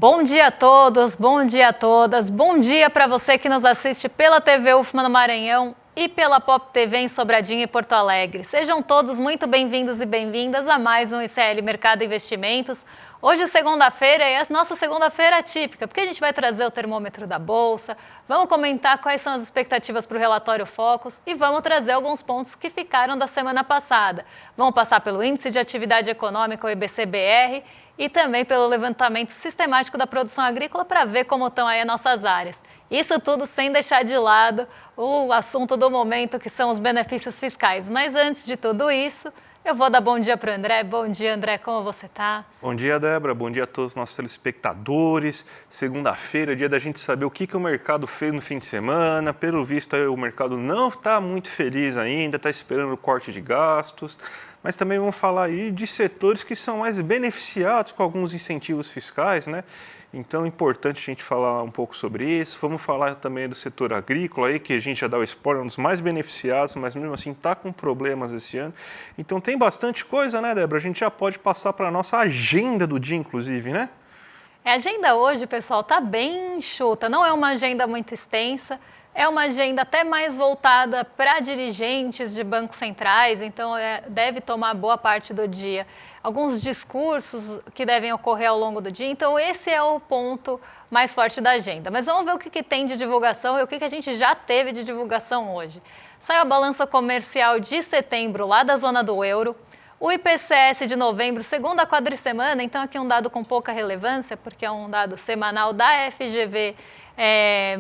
Bom dia a todos, bom dia a todas, bom dia para você que nos assiste pela TV UFMA no Maranhão e pela Pop TV em Sobradinho e Porto Alegre. Sejam todos muito bem-vindos e bem-vindas a mais um ICL Mercado Investimentos. Hoje, segunda-feira, é a nossa segunda-feira atípica, porque a gente vai trazer o termômetro da Bolsa, vamos comentar quais são as expectativas para o relatório Focus e vamos trazer alguns pontos que ficaram da semana passada. Vamos passar pelo Índice de Atividade Econômica, o IBC-BR, e também pelo levantamento sistemático da produção agrícola para ver como estão aí as nossas áreas. Isso tudo sem deixar de lado o assunto do momento, que são os benefícios fiscais. Mas antes de tudo isso, eu vou dar bom dia para o André. Bom dia, André, como você está? Bom dia, Débora. Bom dia a todos os nossos telespectadores. Segunda-feira, dia da gente saber o que o mercado fez no fim de semana. Pelo visto, o mercado não está muito feliz ainda, está esperando o corte de gastos. Mas também vamos falar aí de setores que são mais beneficiados com alguns incentivos fiscais, né? Então é importante a gente falar um pouco sobre isso. Vamos falar também do setor agrícola aí, que a gente já dá o spoiler, um dos mais beneficiados, mas mesmo assim está com problemas esse ano. Então tem bastante coisa, né, Débora? A gente já pode passar para a nossa agenda do dia, inclusive, né? A agenda hoje, pessoal, está bem enxuta. Não é uma agenda muito extensa. É uma agenda até mais voltada para dirigentes de bancos centrais, então deve tomar boa parte do dia. Alguns discursos que devem ocorrer ao longo do dia, então esse é o ponto mais forte da agenda. Mas vamos ver o que tem de divulgação e o que a gente já teve de divulgação hoje. Saiu a balança comercial de setembro lá da zona do euro. O IPCS de novembro, segunda quadricemana, então aqui um dado com pouca relevância, porque é um dado semanal da FGV,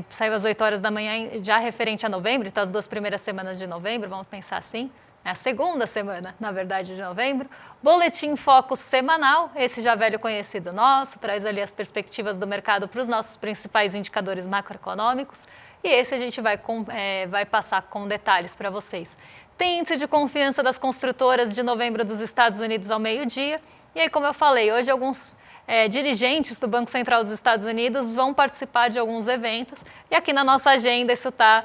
saiu às 8 horas da manhã, já referente a novembro, então as duas primeiras semanas de novembro, vamos pensar assim, é a segunda semana, na verdade, de novembro. Boletim Focus semanal, esse já velho conhecido nosso, traz ali as perspectivas do mercado para os nossos principais indicadores macroeconômicos, e esse a gente vai passar com detalhes para vocês. Tem índice de confiança das construtoras de novembro dos Estados Unidos ao meio-dia. E aí, como eu falei, hoje alguns dirigentes do Banco Central dos Estados Unidos vão participar de alguns eventos. E aqui na nossa agenda isso está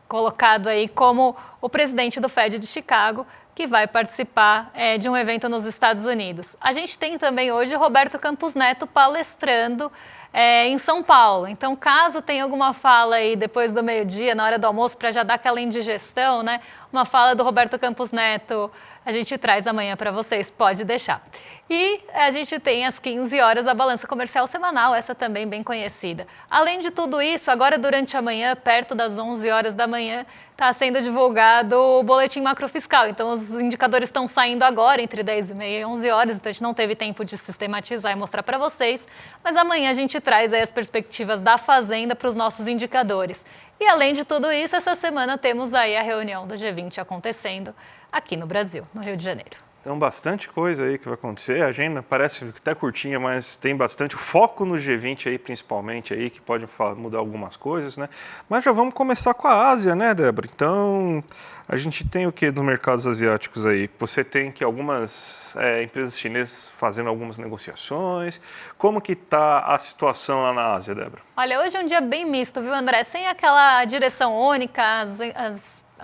colocado aí como o presidente do Fed de Chicago, que vai participar de um evento nos Estados Unidos. A gente tem também hoje o Roberto Campos Neto palestrando em São Paulo. Então, caso tenha alguma fala aí depois do meio-dia, na hora do almoço, para já dar aquela indigestão, né? Uma fala do Roberto Campos Neto, a gente traz amanhã para vocês, pode deixar. E a gente tem às 15 horas a balança comercial semanal, essa também bem conhecida. Além de tudo isso, agora durante a manhã, perto das 11 horas da manhã, está sendo divulgado o boletim macrofiscal. Então, os indicadores estão saindo agora, entre 10h30 e 11 horas, então a gente não teve tempo de sistematizar e mostrar para vocês, mas amanhã a gente traz aí as perspectivas da Fazenda para os nossos indicadores. E além de tudo isso, essa semana temos aí a reunião do G20 acontecendo aqui no Brasil, no Rio de Janeiro. Então, bastante coisa aí que vai acontecer. A agenda parece até curtinha, mas tem bastante foco no G20 aí, principalmente, aí, que pode mudar algumas coisas, né? Mas já vamos começar com a Ásia, né, Débora? Então, a gente tem o que nos mercados asiáticos aí? Você tem que algumas empresas chinesas fazendo algumas negociações. Como que está a situação lá na Ásia, Débora? Olha, hoje é um dia bem misto, viu, André? Sem aquela direção única,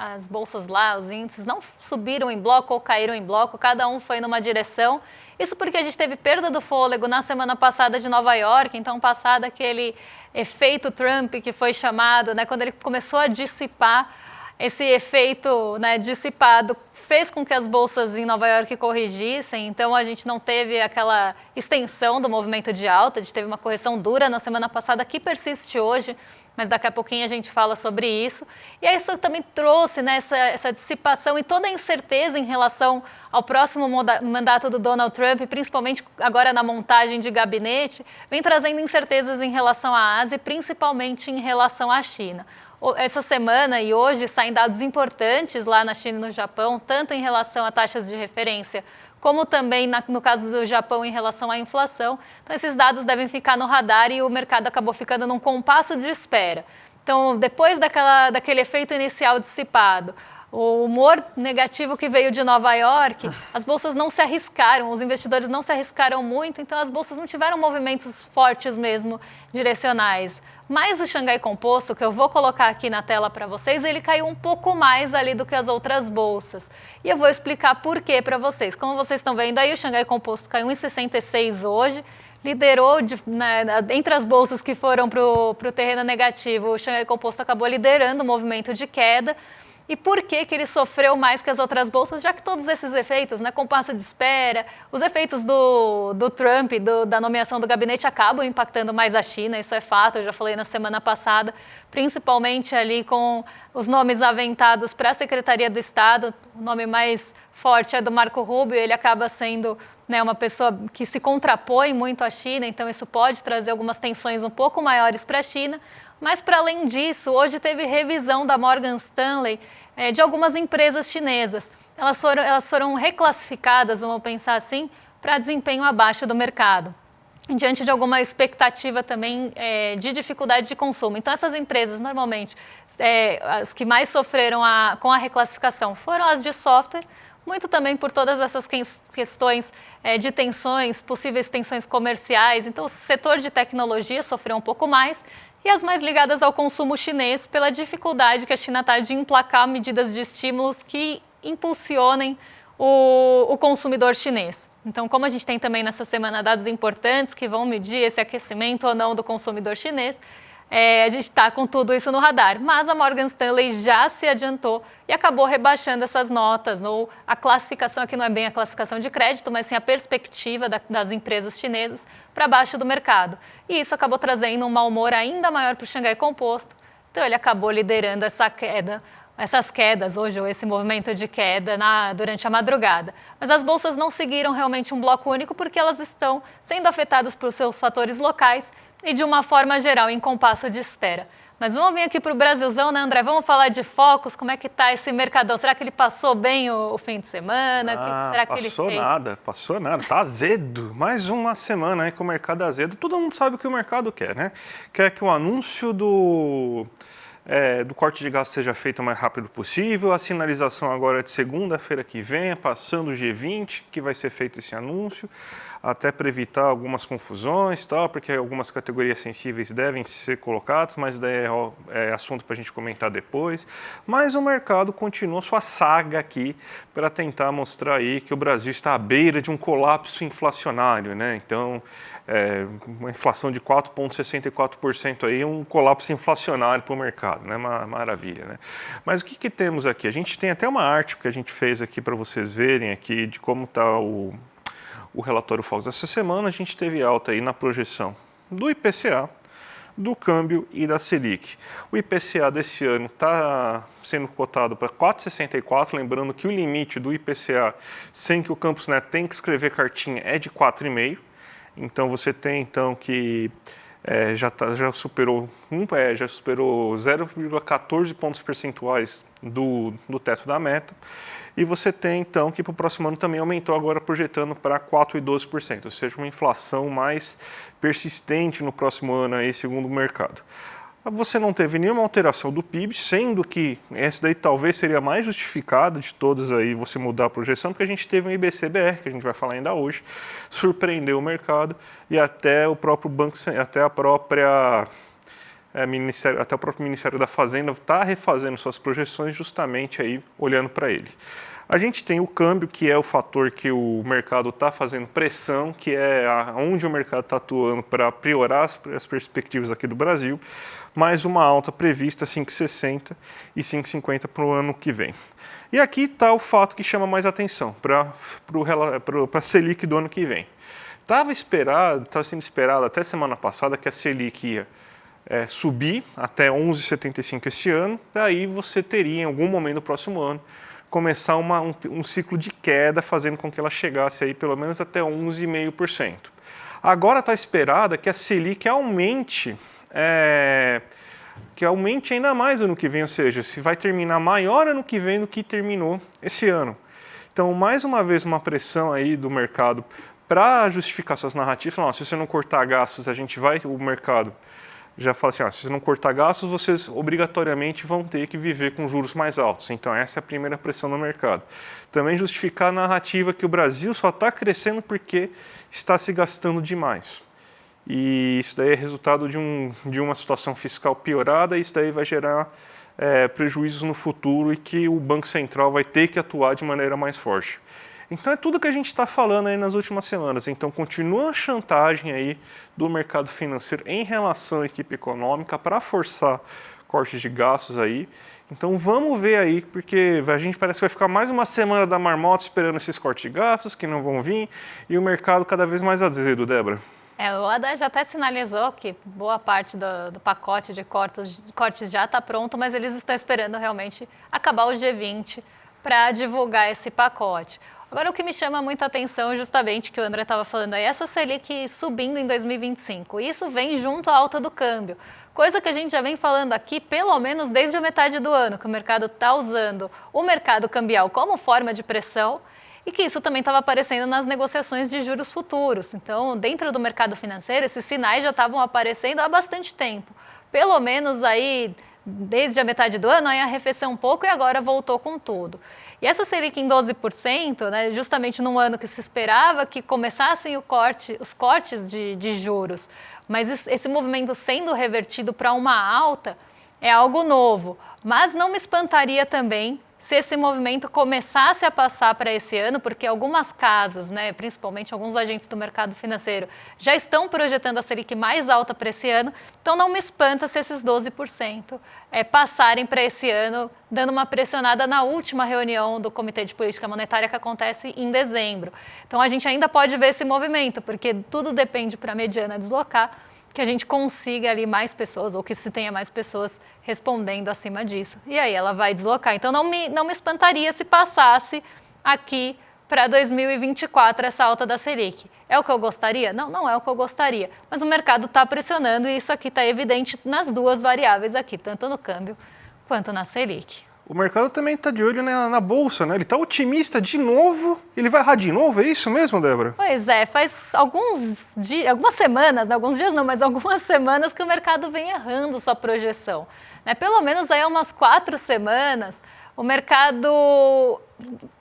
as bolsas lá, os índices não subiram em bloco ou caíram em bloco, cada um foi numa direção. Isso porque a gente teve perda do fôlego na semana passada de Nova York, então passado aquele efeito Trump que foi chamado, né, quando ele começou a dissipar, esse efeito, né, dissipado fez com que as bolsas em Nova York corrigissem, então a gente não teve aquela extensão do movimento de alta, a gente teve uma correção dura na semana passada que persiste hoje, mas daqui a pouquinho a gente fala sobre isso. E aí isso também trouxe, né, essa dissipação e toda a incerteza em relação ao próximo mandato do Donald Trump, principalmente agora na montagem de gabinete, vem trazendo incertezas em relação à Ásia e principalmente em relação à China. Essa semana e hoje saem dados importantes lá na China e no Japão, tanto em relação a taxas de referência, como também no caso do Japão em relação à inflação. Então esses dados devem ficar no radar e o mercado acabou ficando num compasso de espera. Então depois daquele efeito inicial dissipado, o humor negativo que veio de Nova York, as bolsas não se arriscaram, os investidores não se arriscaram muito, então as bolsas não tiveram movimentos fortes mesmo, direcionais. Mas o Xangai Composto, que eu vou colocar aqui na tela para vocês, ele caiu um pouco mais ali do que as outras bolsas. E eu vou explicar por quê para vocês. Como vocês estão vendo aí, o Xangai Composto caiu 1,66 hoje, liderou, entre as bolsas que foram para o terreno negativo, o Xangai Composto acabou liderando o movimento de queda. E por que ele sofreu mais que as outras bolsas? Já que todos esses efeitos, né, compasso de espera, os efeitos do Trump, da nomeação do gabinete acabam impactando mais a China, isso é fato, eu já falei na semana passada, principalmente ali com os nomes aventados para a Secretaria do Estado, o nome mais forte é do Marco Rubio, ele acaba sendo, né, uma pessoa que se contrapõe muito à China, então isso pode trazer algumas tensões um pouco maiores para a China. Mas, para além disso, hoje teve revisão da Morgan Stanley de algumas empresas chinesas. Elas foram reclassificadas, vamos pensar assim, para desempenho abaixo do mercado, diante de alguma expectativa também de dificuldade de consumo. Então, essas empresas, normalmente, as que mais sofreram com a reclassificação foram as de software, muito também por todas essas questões de tensões, possíveis tensões comerciais. Então, o setor de tecnologia sofreu um pouco mais, e as mais ligadas ao consumo chinês, pela dificuldade que a China está de emplacar medidas de estímulos que impulsionem o consumidor chinês. Então, como a gente tem também nessa semana dados importantes que vão medir esse aquecimento ou não do consumidor chinês, a gente está com tudo isso no radar. Mas a Morgan Stanley já se adiantou e acabou rebaixando essas notas. Ou a classificação aqui não é bem a classificação de crédito, mas sim a perspectiva das empresas chinesas para baixo do mercado. E isso acabou trazendo um mau humor ainda maior para o Xangai Composto. Então ele acabou liderando essas quedas hoje, ou esse movimento de queda durante a madrugada. Mas as bolsas não seguiram realmente um bloco único porque elas estão sendo afetadas por seus fatores locais e de uma forma geral em compasso de espera. Mas vamos vir aqui para o Brasilzão, né, André? Vamos falar de focos, como é que está esse mercadão? Será que ele passou bem o fim de semana? O que será que ele fez? Passou nada, tá azedo. Mais uma semana aí com o mercado azedo. Todo mundo sabe o que o mercado quer, né? Quer que o anúncio do corte de gastos seja feito o mais rápido possível. A sinalização agora é de segunda-feira que vem, passando o G20, que vai ser feito esse anúncio, até para evitar algumas confusões, tal, porque algumas categorias sensíveis devem ser colocadas, mas daí é assunto para a gente comentar depois. Mas o mercado continua sua saga aqui para tentar mostrar aí que o Brasil está à beira de um colapso inflacionário, né? Então, uma inflação de 4,64% aí, um colapso inflacionário para o mercado, né? Maravilha, né? Mas o que temos aqui? A gente tem até uma arte que a gente fez aqui para vocês verem aqui de como está o relatório Focus dessa semana. A gente teve alta aí na projeção do IPCA, do câmbio e da Selic. O IPCA desse ano está sendo cotado para 4,64, lembrando que o limite do IPCA, sem que o Campus Neto tenha que escrever cartinha, é de 4,5. Então você tem que já superou 0,14 pontos percentuais do teto da meta. E você tem, então, que para o próximo ano também aumentou, agora projetando para 4,12%, ou seja, uma inflação mais persistente no próximo ano, aí, segundo o mercado. Você não teve nenhuma alteração do PIB, sendo que essa daí talvez seria a mais justificada de todas aí, você mudar a projeção, porque a gente teve um IBC-BR, que a gente vai falar ainda hoje, surpreendeu o mercado e até o próprio banco, até o próprio Ministério da Fazenda está refazendo suas projeções justamente aí olhando para ele. A gente tem o câmbio, que é o fator que o mercado está fazendo pressão, que é onde o mercado está atuando para piorar as perspectivas aqui do Brasil, mais uma alta prevista 5,60 e 5,50 para o ano que vem. E aqui está o fato que chama mais atenção para a Selic do ano que vem. Estava sendo esperado até semana passada que a Selic ia subir até 11,75 esse ano, daí você teria em algum momento do próximo ano começar um ciclo de queda, fazendo com que ela chegasse aí pelo menos até 11,5%. Agora está esperada que a Selic aumente ainda mais ano que vem, ou seja, se vai terminar maior ano que vem do que terminou esse ano. Então, mais uma vez, uma pressão aí do mercado para justificar suas narrativas. Se você não cortar gastos, o mercado já fala assim, se você não cortar gastos, vocês obrigatoriamente vão ter que viver com juros mais altos. Então essa é a primeira pressão no mercado. Também justificar a narrativa que o Brasil só está crescendo porque está se gastando demais. E isso daí é resultado de uma situação fiscal piorada, e isso daí vai gerar prejuízos no futuro e que o Banco Central vai ter que atuar de maneira mais forte. Então é tudo que a gente está falando aí nas últimas semanas. Então continua a chantagem aí do mercado financeiro em relação à equipe econômica para forçar cortes de gastos aí. Então vamos ver aí, porque a gente parece que vai ficar mais uma semana da marmota esperando esses cortes de gastos que não vão vir e o mercado cada vez mais azedo, Débora. O Haddad já até sinalizou que boa parte do pacote de cortes já está pronto, mas eles estão esperando realmente acabar o G20 para divulgar esse pacote. Agora, o que me chama muita atenção, justamente, que o André estava falando aí, essa Selic subindo em 2025. Isso vem junto à alta do câmbio, coisa que a gente já vem falando aqui, pelo menos desde a metade do ano, que o mercado está usando o mercado cambial como forma de pressão e que isso também estava aparecendo nas negociações de juros futuros. Então, dentro do mercado financeiro, esses sinais já estavam aparecendo há bastante tempo. Pelo menos aí, desde a metade do ano, aí arrefeceu um pouco e agora voltou com tudo. E essa Selic em 12%, né, justamente num ano que se esperava que começassem os cortes de juros, mas esse movimento sendo revertido para uma alta é algo novo. Mas não me espantaria também se esse movimento começasse a passar para esse ano, porque algumas casas, né, principalmente alguns agentes do mercado financeiro, já estão projetando a Selic mais alta para esse ano, então não me espanta se esses 12% passarem para esse ano, dando uma pressionada na última reunião do Comitê de Política Monetária que acontece em dezembro. Então a gente ainda pode ver esse movimento, porque tudo depende para a mediana deslocar, que a gente consiga ali mais pessoas, ou que se tenha mais pessoas respondendo acima disso. E aí ela vai deslocar. Então não me espantaria se passasse aqui para 2024 essa alta da Selic. É o que eu gostaria? Não, não é o que eu gostaria. Mas o mercado está pressionando e isso aqui está evidente nas duas variáveis aqui, tanto no câmbio quanto na Selic. O mercado também está de olho na Bolsa, né? Ele está otimista de novo. Ele vai errar de novo, é isso mesmo, Débora? Pois é, faz algumas semanas, né? Alguns dias não, mas algumas semanas que o mercado vem errando sua projeção. Né? Pelo menos aí há umas 4 semanas, o mercado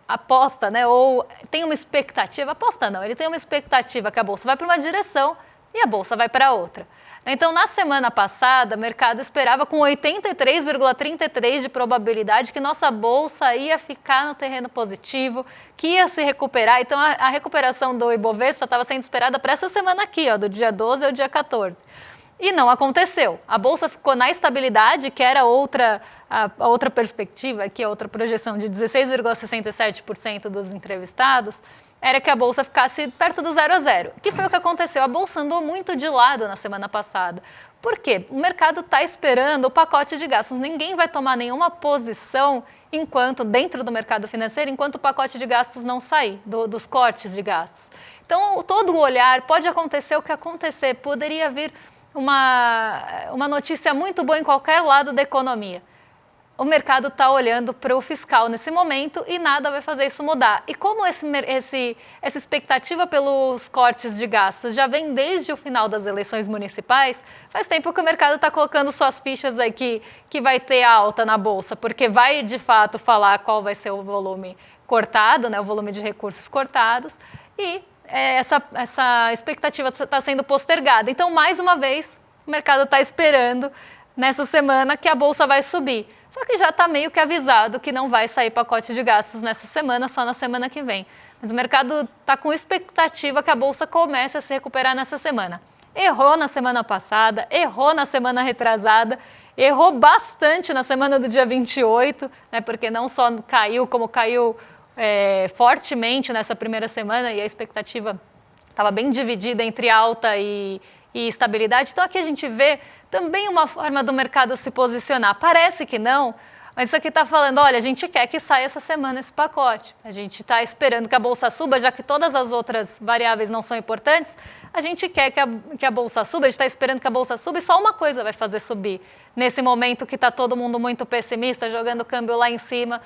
aposta, né? Ou tem uma expectativa, aposta não, ele tem uma expectativa que a Bolsa vai para uma direção e a Bolsa vai para outra. Então, na semana passada, o mercado esperava com 83,33% de probabilidade que nossa Bolsa ia ficar no terreno positivo, que ia se recuperar. Então, a recuperação do Ibovespa estava sendo esperada para essa semana aqui, ó, do dia 12 ao dia 14. E não aconteceu. A Bolsa ficou na estabilidade, que era a outra perspectiva, que é outra projeção de 16,67% dos entrevistados, era que a Bolsa ficasse perto do 0 a 0, que foi o que aconteceu. A Bolsa andou muito de lado na semana passada. Por quê? O mercado está esperando o pacote de gastos. Ninguém vai tomar nenhuma posição dentro do mercado financeiro, enquanto o pacote de gastos não sair, dos cortes de gastos. Então, todo o olhar, pode acontecer o que acontecer, poderia vir uma notícia muito boa em qualquer lado da economia. O mercado está olhando para o fiscal nesse momento e nada vai fazer isso mudar. E como essa expectativa pelos cortes de gastos já vem desde o final das eleições municipais, faz tempo que o mercado está colocando suas fichas aí que vai ter alta na Bolsa, porque vai de fato falar qual vai ser o volume cortado, né, o volume de recursos cortados, e essa expectativa está sendo postergada. Então, mais uma vez, o mercado está esperando nessa semana que a Bolsa vai subir. Só que já está meio que avisado que não vai sair pacote de gastos nessa semana, só na semana que vem. Mas o mercado está com expectativa que a Bolsa comece a se recuperar nessa semana. Errou na semana passada, errou na semana retrasada, errou bastante na semana do dia 28, né, porque não só caiu, como caiu fortemente nessa primeira semana e a expectativa estava bem dividida entre alta e estabilidade. Então aqui a gente vê também uma forma do mercado se posicionar. Parece que não, mas isso aqui está falando, olha, a gente quer que saia essa semana esse pacote. A gente está esperando que a Bolsa suba, já que todas as outras variáveis não são importantes. A gente quer que a Bolsa suba, a gente está esperando que a Bolsa suba e só uma coisa vai fazer subir. Nesse momento que está todo mundo muito pessimista, jogando o câmbio lá em cima,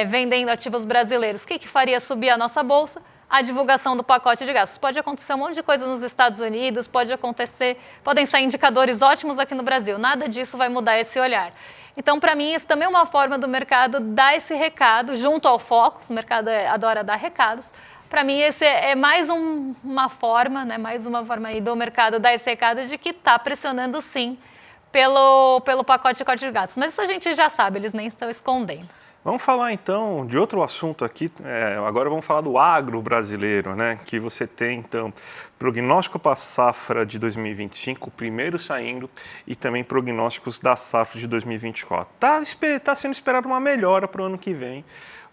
vendendo ativos brasileiros. O que faria subir a nossa Bolsa? A divulgação do pacote de gastos. Pode acontecer um monte de coisa nos Estados Unidos, podem sair indicadores ótimos aqui no Brasil. Nada disso vai mudar esse olhar. Então, para mim, isso também é uma forma do mercado dar esse recado, junto ao Focus, o mercado adora dar recados. Para mim, esse é mais uma forma, né, mais uma forma aí do mercado dar esse recado de que está pressionando sim pelo pacote de corte de gastos. Mas isso a gente já sabe, eles nem estão escondendo. Vamos falar então de outro assunto aqui, agora vamos falar do agro brasileiro, né? Que você tem então prognóstico para a safra de 2025, o primeiro saindo, e também prognósticos da safra de 2024. Tá sendo esperada uma melhora para o ano que vem,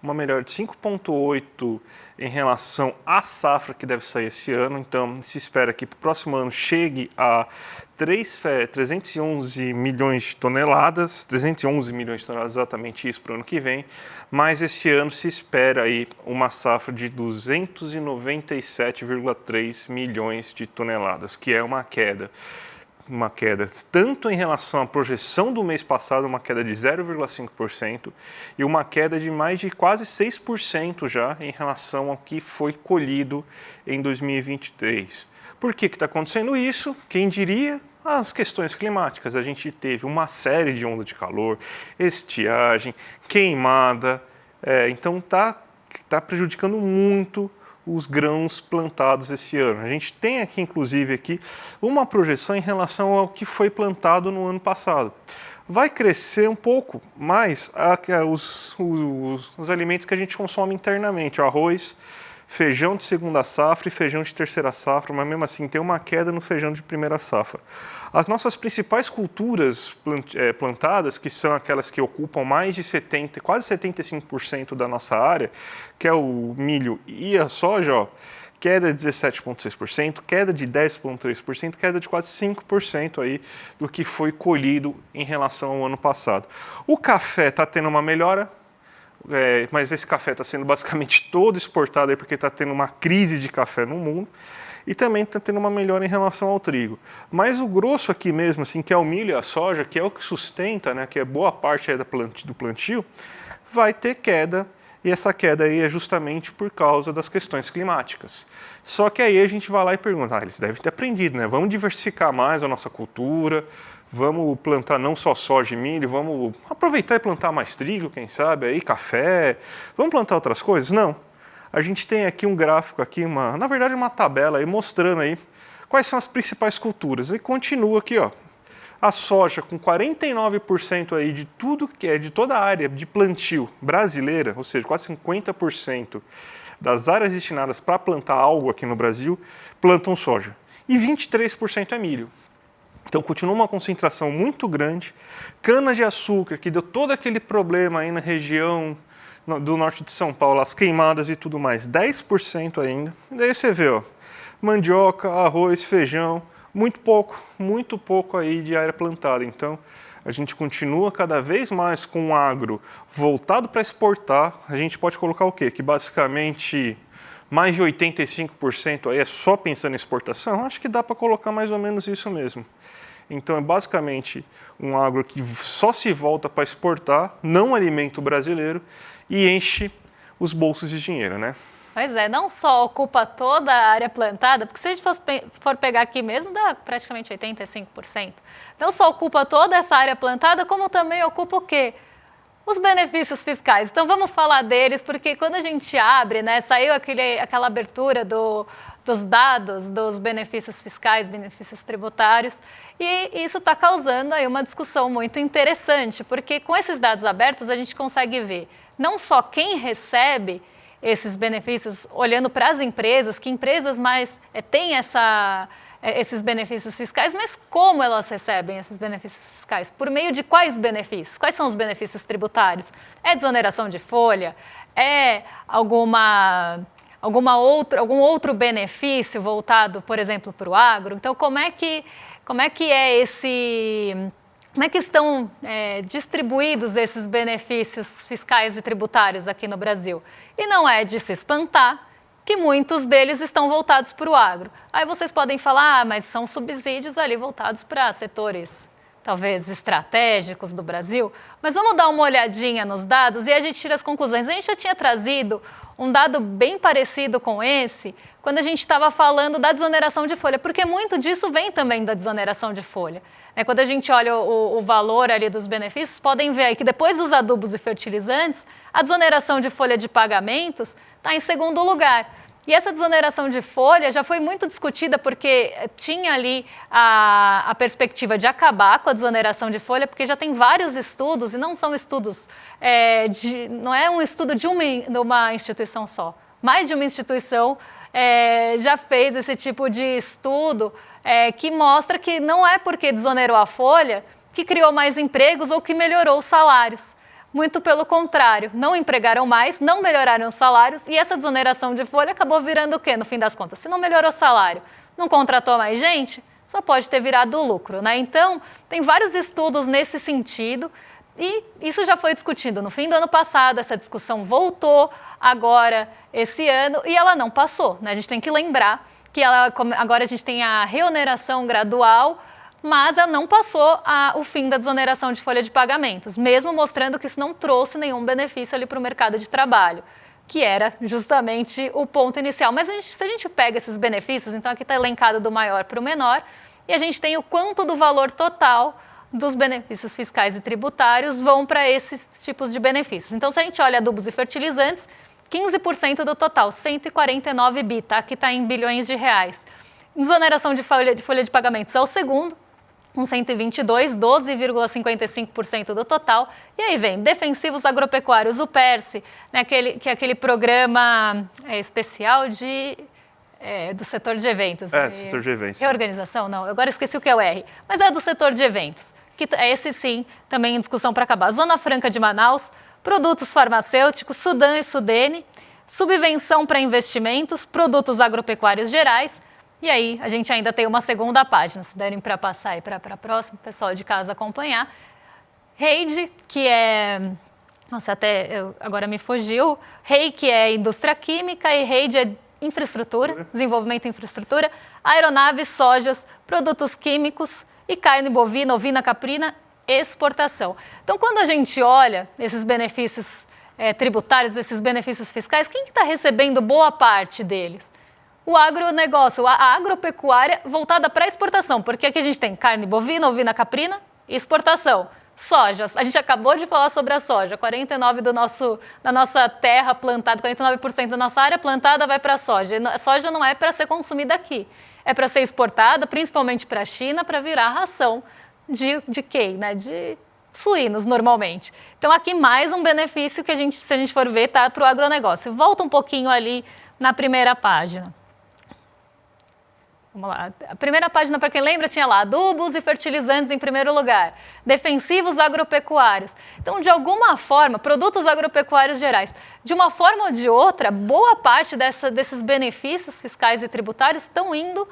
uma melhora de 5,8 em relação à safra que deve sair esse ano. Então, se espera que para o próximo ano chegue a 311 milhões de toneladas, 311 milhões de toneladas, exatamente isso para o ano que vem, mas esse ano se espera aí uma safra de 297,3 milhões de toneladas, que é uma queda tanto em relação à projeção do mês passado, uma queda de 0,5%, e uma queda de mais de quase 6% já em relação ao que foi colhido em 2023. Por que está acontecendo isso? Quem diria? As questões climáticas. A gente teve uma série de ondas de calor, estiagem, queimada, então está prejudicando muito os grãos plantados esse ano. A gente tem aqui, inclusive, uma projeção em relação ao que foi plantado no ano passado. Vai crescer um pouco mais os alimentos que a gente consome internamente, o arroz, feijão de segunda safra e feijão de terceira safra, mas mesmo assim tem uma queda no feijão de primeira safra. As nossas principais culturas plantadas, que são aquelas que ocupam mais de quase 75% da nossa área, que é o milho e a soja, queda de 17,6%, queda de 10,3%, queda de quase 5% aí do que foi colhido em relação ao ano passado. O café está tendo uma melhora, mas esse café está sendo basicamente todo exportado aí porque está tendo uma crise de café no mundo, e também está tendo uma melhora em relação ao trigo. Mas o grosso aqui mesmo, assim, que é o milho e a soja, que é o que sustenta, né, que é boa parte aí do plantio, vai ter queda, e essa queda aí é justamente por causa das questões climáticas. Só que aí a gente vai lá e pergunta, eles devem ter aprendido, né? Vamos diversificar mais a nossa cultura, vamos plantar não só soja e milho, vamos aproveitar e plantar mais trigo, quem sabe, aí café, vamos plantar outras coisas? Não. A gente tem aqui um gráfico, na verdade uma tabela aí mostrando aí quais são as principais culturas. E continua aqui, ó, a soja com 49% aí de tudo de toda a área de plantio brasileira, ou seja, quase 50% das áreas destinadas para plantar algo aqui no Brasil, plantam soja. E 23% é milho. Então continua uma concentração muito grande. Cana-de-açúcar, que deu todo aquele problema aí na região do norte de São Paulo, as queimadas e tudo mais, 10% ainda. Daí você vê, ó, mandioca, arroz, feijão, muito pouco aí de área plantada. Então a gente continua cada vez mais com o agro voltado para exportar. A gente pode colocar o quê? Que basicamente mais de 85% aí é só pensando em exportação. Acho que dá para colocar mais ou menos isso mesmo. Então é basicamente um agro que só se volta para exportar, não alimenta o brasileiro e enche os bolsos de dinheiro, né? Pois é, não só ocupa toda a área plantada, porque se a gente for pegar aqui mesmo, dá praticamente 85%. Não só ocupa toda essa área plantada, como também ocupa o quê? Os benefícios fiscais. Então vamos falar deles, porque quando a gente abre, né, saiu aquela abertura dos dados dos benefícios fiscais, benefícios tributários, e isso está causando aí uma discussão muito interessante, porque com esses dados abertos a gente consegue ver não só quem recebe esses benefícios, olhando para as empresas, que empresas mais têm esses benefícios fiscais, mas como elas recebem esses benefícios fiscais? Por meio de quais benefícios? Quais são os benefícios tributários? É desoneração de folha? É algum outro benefício voltado, por exemplo, para o agro? Então, como é que estão distribuídos esses benefícios fiscais e tributários aqui no Brasil? E não é de se espantar que muitos deles estão voltados para o agro. Aí vocês podem falar, mas são subsídios ali voltados para setores talvez estratégicos do Brasil. Mas vamos dar uma olhadinha nos dados e a gente tira as conclusões. A gente já tinha trazido um dado bem parecido com esse quando a gente estava falando da desoneração de folha, porque muito disso vem também da desoneração de folha. Quando a gente olha o valor ali dos benefícios, podem ver aí que depois dos adubos e fertilizantes, a desoneração de folha de pagamentos está em segundo lugar. E essa desoneração de folha já foi muito discutida porque tinha ali a perspectiva de acabar com a desoneração de folha, porque já tem vários estudos, e não são estudos, não é um estudo de uma instituição só. Mais de uma instituição já fez esse tipo de estudo que mostra que não é porque desonerou a folha que criou mais empregos ou que melhorou os salários. Muito pelo contrário, não empregaram mais, não melhoraram os salários e essa desoneração de folha acabou virando o quê, no fim das contas? Se não melhorou o salário, não contratou mais gente, só pode ter virado lucro, né? Então, tem vários estudos nesse sentido e isso já foi discutido no fim do ano passado, essa discussão voltou agora esse ano e ela não passou, né? A gente tem que lembrar que agora a gente tem a reoneração gradual, mas ela não passou o fim da desoneração de folha de pagamentos, mesmo mostrando que isso não trouxe nenhum benefício ali para o mercado de trabalho, que era justamente o ponto inicial. Mas se a gente pega esses benefícios, então aqui está elencado do maior para o menor, e a gente tem o quanto do valor total dos benefícios fiscais e tributários vão para esses tipos de benefícios. Então, se a gente olha adubos e fertilizantes, 15% do total, 149 bi, tá? Aqui está em bilhões de reais. Desoneração de folha de pagamentos é o segundo, com 122, 12,55% do total. E aí vem defensivos agropecuários, o PERSE, né, que é aquele programa especial do setor de eventos. Do setor de eventos. Reorganização? Não, agora esqueci o que é o R. Mas é do setor de eventos, que é esse sim, também em discussão para acabar. Zona Franca de Manaus, produtos farmacêuticos, Sudan e Sudene, subvenção para investimentos, produtos agropecuários gerais. E aí, a gente ainda tem uma segunda página, se derem para passar aí para a próxima, o pessoal de casa acompanhar. REID, que é... Nossa, agora me fugiu. REI, que é indústria química, e REID é infraestrutura, desenvolvimento de infraestrutura, aeronaves, sojas, produtos químicos e carne bovina, ovina, caprina, exportação. Então, quando a gente olha esses benefícios tributários, esses benefícios fiscais, quem está recebendo boa parte deles? O agronegócio, a agropecuária voltada para exportação, porque aqui a gente tem carne bovina, ovina, caprina e exportação. Soja, a gente acabou de falar sobre a soja, 49% da nossa terra plantada, 49% da nossa área plantada vai para a soja. A soja não é para ser consumida aqui, é para ser exportada, principalmente para a China, para virar ração de quem? Né? De suínos, normalmente. Então, aqui mais um benefício que se a gente for ver, tá para o agronegócio. Volta um pouquinho ali na primeira página. Vamos lá. A primeira página, para quem lembra, tinha lá adubos e fertilizantes em primeiro lugar, defensivos agropecuários. Então, de alguma forma, produtos agropecuários gerais, de uma forma ou de outra, boa parte desses benefícios fiscais e tributários estão indo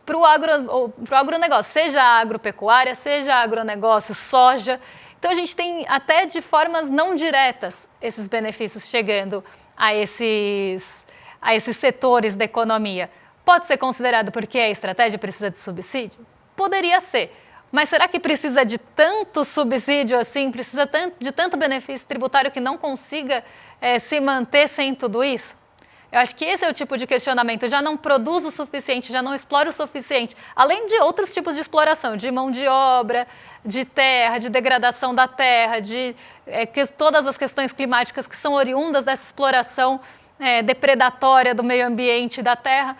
para o agronegócio, seja agropecuária, seja agronegócio, soja. Então, a gente tem até de formas não diretas esses benefícios chegando a esses setores da economia. Pode ser considerado porque a estratégia precisa de subsídio? Poderia ser. Mas será que precisa de tanto subsídio assim, precisa de tanto benefício tributário que não consiga se manter sem tudo isso? Eu acho que esse é o tipo de questionamento. Já não produz o suficiente, já não explora o suficiente, além de outros tipos de exploração, de mão de obra, de terra, de degradação da terra, todas as questões climáticas que são oriundas dessa exploração depredatória do meio ambiente e da terra.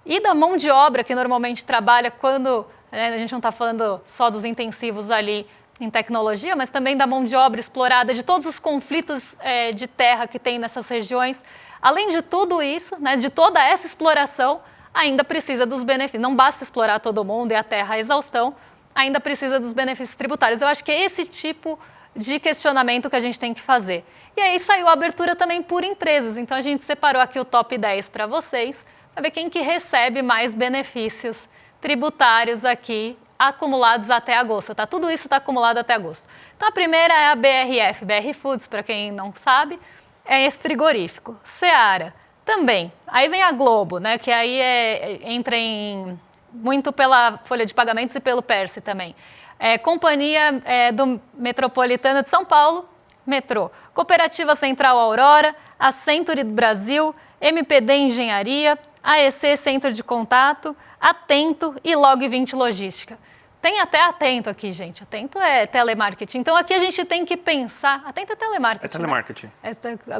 E da mão de obra que normalmente trabalha quando, a gente não está falando só dos intensivos ali em tecnologia, mas também da mão de obra explorada, de todos os conflitos de terra que tem nessas regiões. Além de tudo isso, né, de toda essa exploração, ainda precisa dos benefícios. Não basta explorar todo mundo e a terra à exaustão, ainda precisa dos benefícios tributários. Eu acho que é esse tipo de questionamento que a gente tem que fazer. E aí saiu a abertura também por empresas. Então a gente separou aqui o top 10 para vocês, para ver quem que recebe mais benefícios tributários aqui acumulados até agosto, tá? Tudo isso está acumulado até agosto. Então a primeira é a BRF, BR Foods, para quem não sabe, é esse frigorífico. Seara, também. Aí vem a Globo, né? Que aí entra muito pela folha de pagamentos e pelo PERSE também. Companhia do Metropolitana de São Paulo, Metrô. Cooperativa Central Aurora, a Century Brasil, MPD Engenharia, AEC Centro de Contato, Atento e Log20 Logística. tem até Atento aqui, gente. Atento é telemarketing. Então, aqui a gente tem que pensar... Atento é telemarketing, É telemarketing. Né?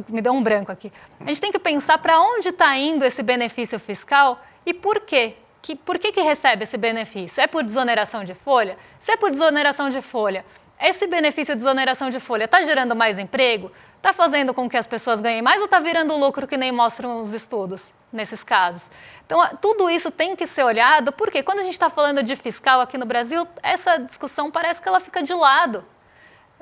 Me deu um branco aqui. A gente tem que pensar para onde está indo esse benefício fiscal e por quê. Por que recebe esse benefício? É por desoneração de folha? Se é por desoneração de folha, esse benefício de desoneração de folha está gerando mais emprego? Está fazendo com que as pessoas ganhem mais ou está virando lucro que nem mostram os estudos nesses casos? Então, tudo isso tem que ser olhado, porque quando a gente está falando de fiscal aqui no Brasil, essa discussão parece que ela fica de lado.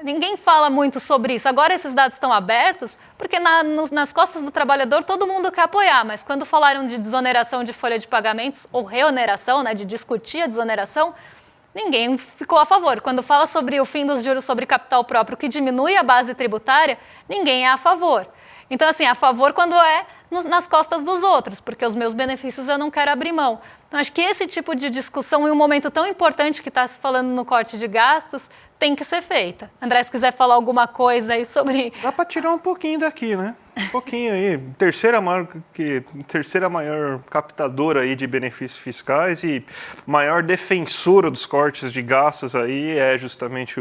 Ninguém fala muito sobre isso. Agora esses dados estão abertos, porque nas costas do trabalhador todo mundo quer apoiar, mas quando falaram de desoneração de folha de pagamentos ou reoneração, né, de discutir a desoneração, ninguém ficou a favor. Quando fala sobre o fim dos juros sobre capital próprio, que diminui a base tributária, ninguém é a favor. Então, assim, a favor quando é nas costas dos outros, porque os meus benefícios eu não quero abrir mão. Então, acho que esse tipo de discussão, em um momento tão importante que está se falando no corte de gastos, tem que ser feita. André, se quiser falar alguma coisa aí sobre... Dá para tirar um pouquinho daqui, né? Um pouquinho aí. Terceira maior captadora aí de benefícios fiscais e maior defensora dos cortes de gastos aí é justamente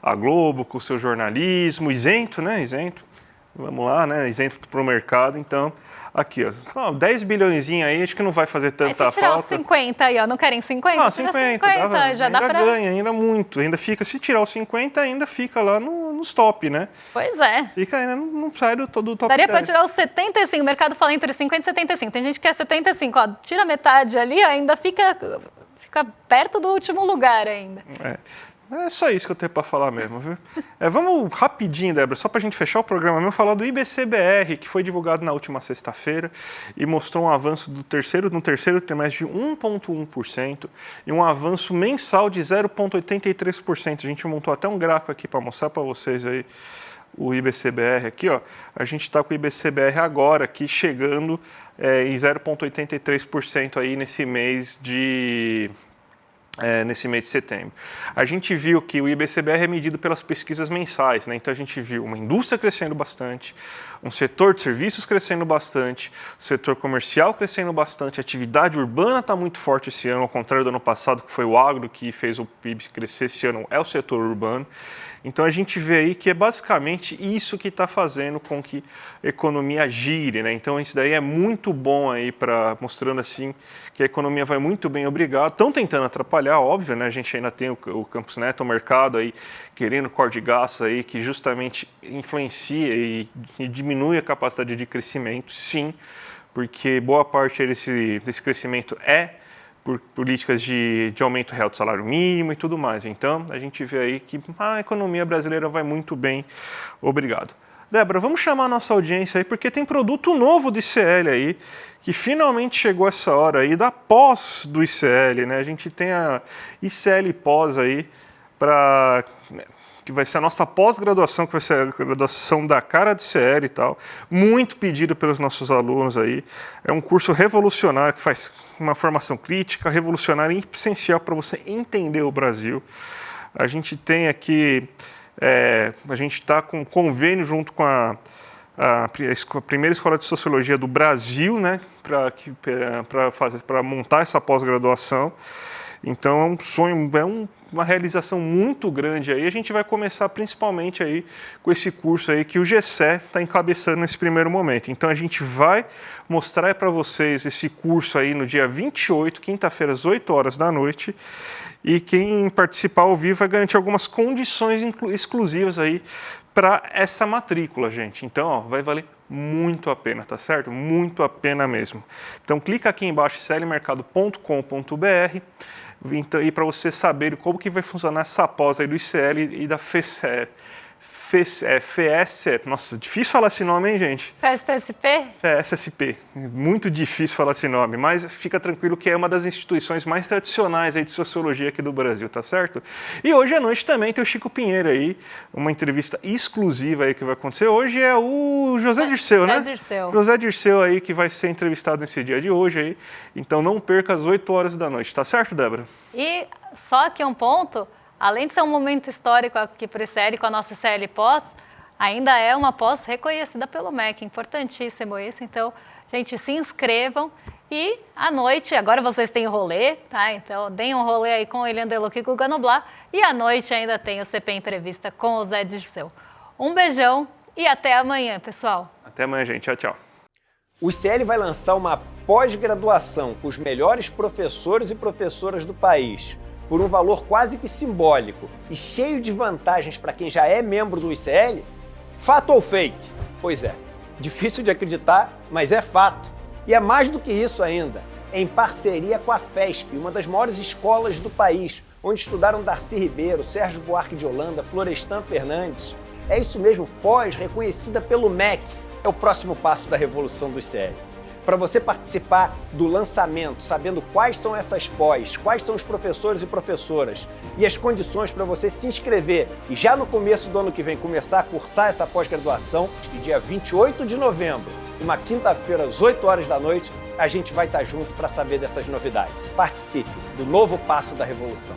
a Globo, com o seu jornalismo, isento, né? Isento. Vamos lá, né? Isento para o mercado, então... Aqui, ó, 10 bilhõezinho aí, acho que não vai fazer tanta falta. Se tirar os 50 aí, ó, não querem 50? Não, 50, já dá pra... ganha, ainda muito, ainda fica, se tirar os 50, ainda fica lá nos top, né? Pois é. Fica ainda, não sai do top 10. Daria para tirar os 75, o mercado fala entre 50 e 75, tem gente que quer 75, ó, tira metade ali, ó, ainda fica perto do último lugar ainda. É só isso que eu tenho para falar mesmo, viu? Vamos rapidinho, Débora, só para a gente fechar o programa mesmo, falar do IBCBR, que foi divulgado na última sexta-feira e mostrou um avanço no terceiro trimestre de 1,1% e um avanço mensal de 0,83%. A gente montou até um gráfico aqui para mostrar para vocês aí o IBCBR aqui, ó. A gente está com o IBCBR agora aqui chegando em 0,83% aí nesse mês de setembro. A gente viu que o IBCBR é medido pelas pesquisas mensais, né? Então a gente viu uma indústria crescendo bastante, um setor de serviços crescendo bastante, o setor comercial crescendo bastante, a atividade urbana está muito forte esse ano, ao contrário do ano passado, que foi o agro que fez o PIB crescer, esse ano é o setor urbano. Então a gente vê aí que é basicamente isso que está fazendo com que a economia gire, né? Então isso daí é muito bom aí, mostrando assim que a economia vai muito bem, obrigado. Estão tentando atrapalhar, óbvio, né? A gente ainda tem o Campus Neto, o mercado aí querendo corte de gastos aí que justamente influencia e diminui a capacidade de crescimento, sim, porque boa parte desse crescimento é por políticas de aumento real do salário mínimo e tudo mais. Então, a gente vê aí que a economia brasileira vai muito bem, obrigado. Débora, vamos chamar a nossa audiência aí, porque tem produto novo do ICL aí, que finalmente chegou essa hora aí, da pós do ICL, né? A gente tem a ICL Pós aí, que vai ser a nossa pós-graduação, que vai ser a graduação da cara do ICL e tal, muito pedido pelos nossos alunos aí. É um curso revolucionário, que faz uma formação crítica, revolucionária e essencial para você entender o Brasil. A gente tem aqui, a gente está com um convênio junto com a primeira escola de sociologia do Brasil, né, para montar essa pós-graduação. Então é um sonho, uma realização muito grande aí. A gente vai começar principalmente aí com esse curso aí que o GCE está encabeçando nesse primeiro momento. Então a gente vai mostrar para vocês esse curso aí no dia 28, quinta-feira, às 8 horas da noite. E quem participar ao vivo vai garantir algumas condições exclusivas aí para essa matrícula, gente. Então, ó, vai valer muito a pena, tá certo? Muito a pena mesmo. Então, clica aqui embaixo, iclmercado.com.br, e para você saber como que vai funcionar essa pós aí do ICL e da FESER. Nossa, difícil falar esse nome, hein, gente? FESP? FESP. Muito difícil falar esse nome, mas fica tranquilo que é uma das instituições mais tradicionais aí de sociologia aqui do Brasil, tá certo? E hoje à noite também tem o Chico Pinheiro aí, uma entrevista exclusiva aí que vai acontecer. Hoje é o José Dirceu, né? José Dirceu aí que vai ser entrevistado nesse dia de hoje aí. Então não perca às 8 horas da noite, tá certo, Débora? E só aqui um ponto... Além de ser um momento histórico aqui para o ICL com a nossa ICL Pós, ainda é uma pós reconhecida pelo MEC, importantíssimo isso. Então, gente, se inscrevam E à noite, agora vocês têm o rolê, tá? Então deem um rolê aí com o Eliane Deluc e com o Guga Noblar. E à noite ainda tem o CP Entrevista com o Zé Dirceu. Um beijão e até amanhã, pessoal. Até amanhã, gente. Tchau, tchau. O ICL vai lançar uma pós-graduação com os melhores professores e professoras do país, por um valor quase que simbólico e cheio de vantagens para quem já é membro do ICL? Fato ou fake? Pois é, difícil de acreditar, mas é fato. E é mais do que isso ainda, em parceria com a FESP, uma das maiores escolas do país, onde estudaram Darcy Ribeiro, Sérgio Buarque de Holanda, Florestan Fernandes. É isso mesmo, pós, reconhecida pelo MEC. É o próximo passo da revolução do ICL. Para você participar do lançamento, sabendo quais são essas pós, quais são os professores e professoras e as condições para você se inscrever e já no começo do ano que vem começar a cursar essa pós-graduação, e dia 28 de novembro, uma quinta-feira às 8 horas da noite, a gente vai estar junto para saber dessas novidades. Participe do novo passo da revolução.